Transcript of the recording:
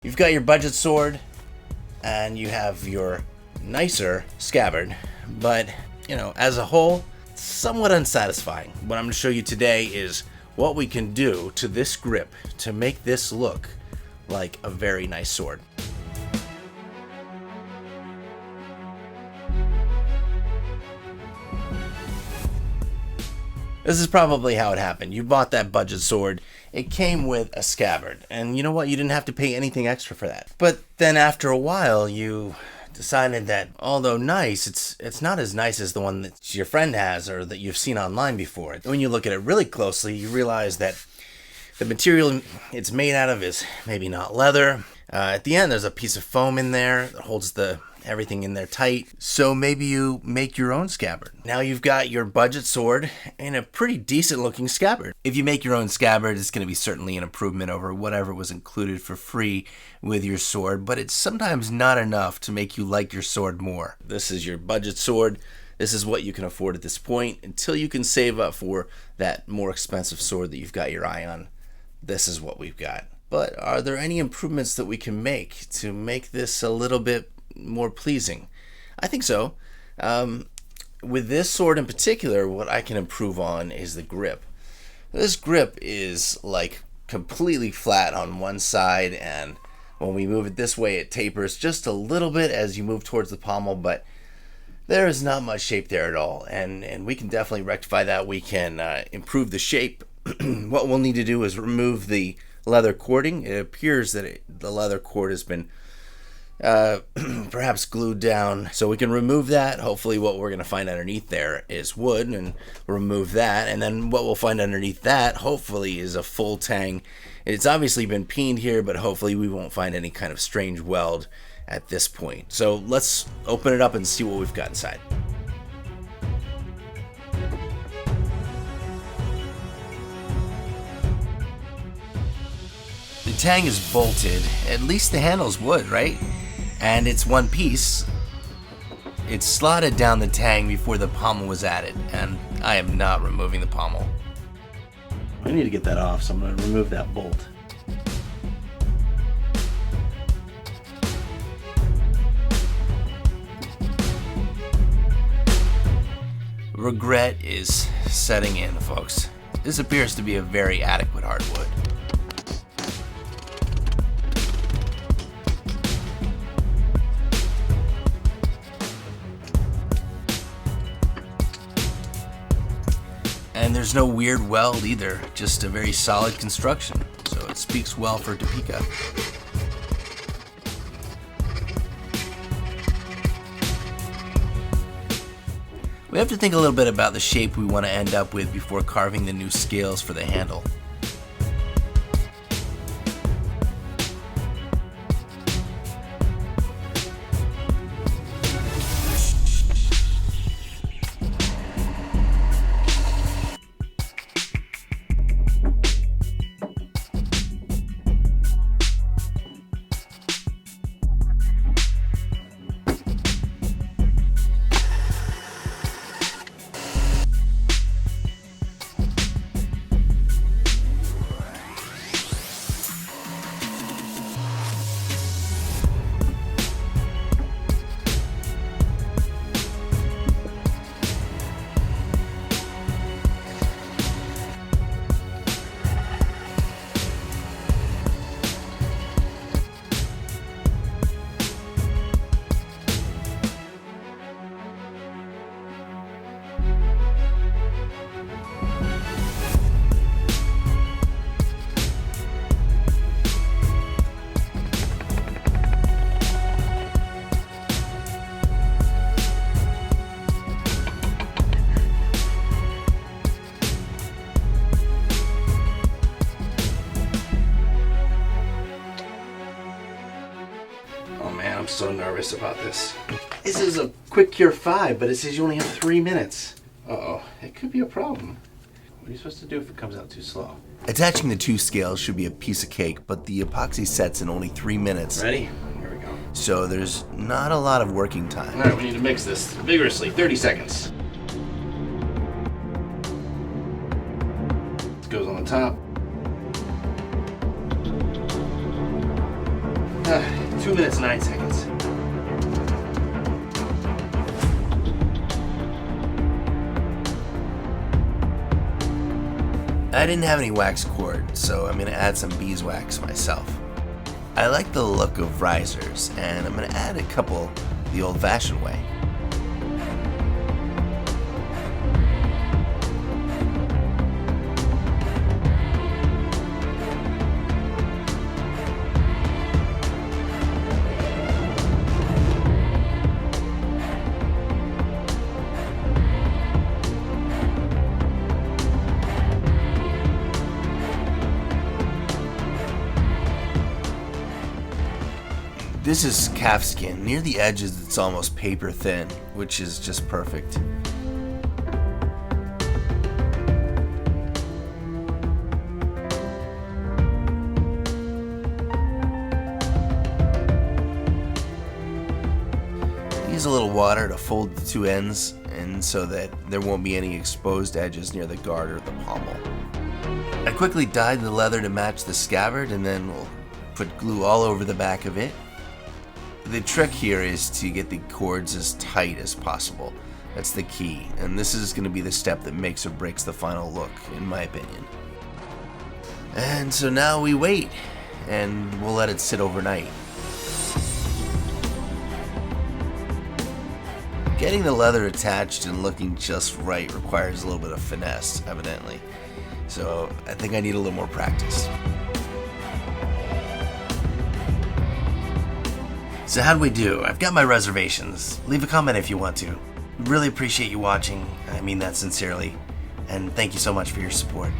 You've got your budget sword, and you have your nicer scabbard, but, as a whole, somewhat unsatisfying. What I'm going to show you today is what we can do to this grip to make this look like a very nice sword. This is probably how it happened. You bought that budget sword, it came with a scabbard, and you know what? You didn't have to pay anything extra for that. But then after a while, you decided that although nice, it's not as nice as the one that your friend has or that you've seen online before. When you look at it really closely, you realize that the material it's made out of is maybe not leather. At the end, there's a piece of foam in there that holds everything in there tight. So maybe you make your own scabbard. Now you've got your budget sword in a pretty decent looking scabbard. If you make your own scabbard, it's going to be certainly an improvement over whatever was included for free with your sword, but it's sometimes not enough to make you like your sword more. This is your budget sword. This is what you can afford at this point until you can save up for that more expensive sword that you've got your eye on. This is what we've got. But are there any improvements that we can make to make this a little bit more pleasing? I think so. With this sword in particular, what I can improve on is the grip. This grip is like completely flat on one side, and when we move it this way, it tapers just a little bit as you move towards the pommel, but there is not much shape there at all, and we can definitely rectify that. We can improve the shape. What we'll need to do is remove the leather cording. It appears that the leather cord has been perhaps glued down, so we can remove that. Hopefully what we're going to find underneath there is wood, and remove that, and then what we'll find underneath that hopefully is a full tang. It's obviously been peened here, but hopefully we won't find any kind of strange weld at this point. So let's open it up and see what we've got inside. The tang is bolted. At least the handle's wood, right? And it's one piece. It's slotted down the tang before the pommel was added, and I am not removing the pommel. I need to get that off, so I'm going to remove that bolt. Regret is setting in, folks. This appears to be a very adequate hardwood. And there's no weird weld either, just a very solid construction. So it speaks well for Deepeeka. We have to think a little bit about the shape we want to end up with before carving the new scales for the handle. I'm so nervous about this. This is a quick cure 5, but it says you only have 3 minutes. Uh-oh, it could be a problem. What are you supposed to do if it comes out too slow? Attaching the two scales should be a piece of cake, but the epoxy sets in only 3 minutes. Ready? Here we go. So there's not a lot of working time. All right, we need to mix this vigorously. 30 seconds. This goes on the top. 2 minutes, 9 seconds. I didn't have any wax cord, so I'm gonna add some beeswax myself. I like the look of risers, and I'm gonna add a couple the old-fashioned way. This is calf skin. Near the edges it's almost paper thin, which is just perfect. Use a little water to fold the two ends, and so that there won't be any exposed edges near the guard or the pommel. I quickly dyed the leather to match the scabbard, and then we'll put glue all over the back of it. The trick here is to get the cords as tight as possible. That's the key, and this is going to be the step that makes or breaks the final look, in my opinion. And so now we wait, and we'll let it sit overnight. Getting the leather attached and looking just right requires a little bit of finesse, evidently. So I think I need a little more practice. So how'd we do? I've got my reservations. Leave a comment if you want to. Really appreciate you watching. I mean that sincerely. And thank you so much for your support.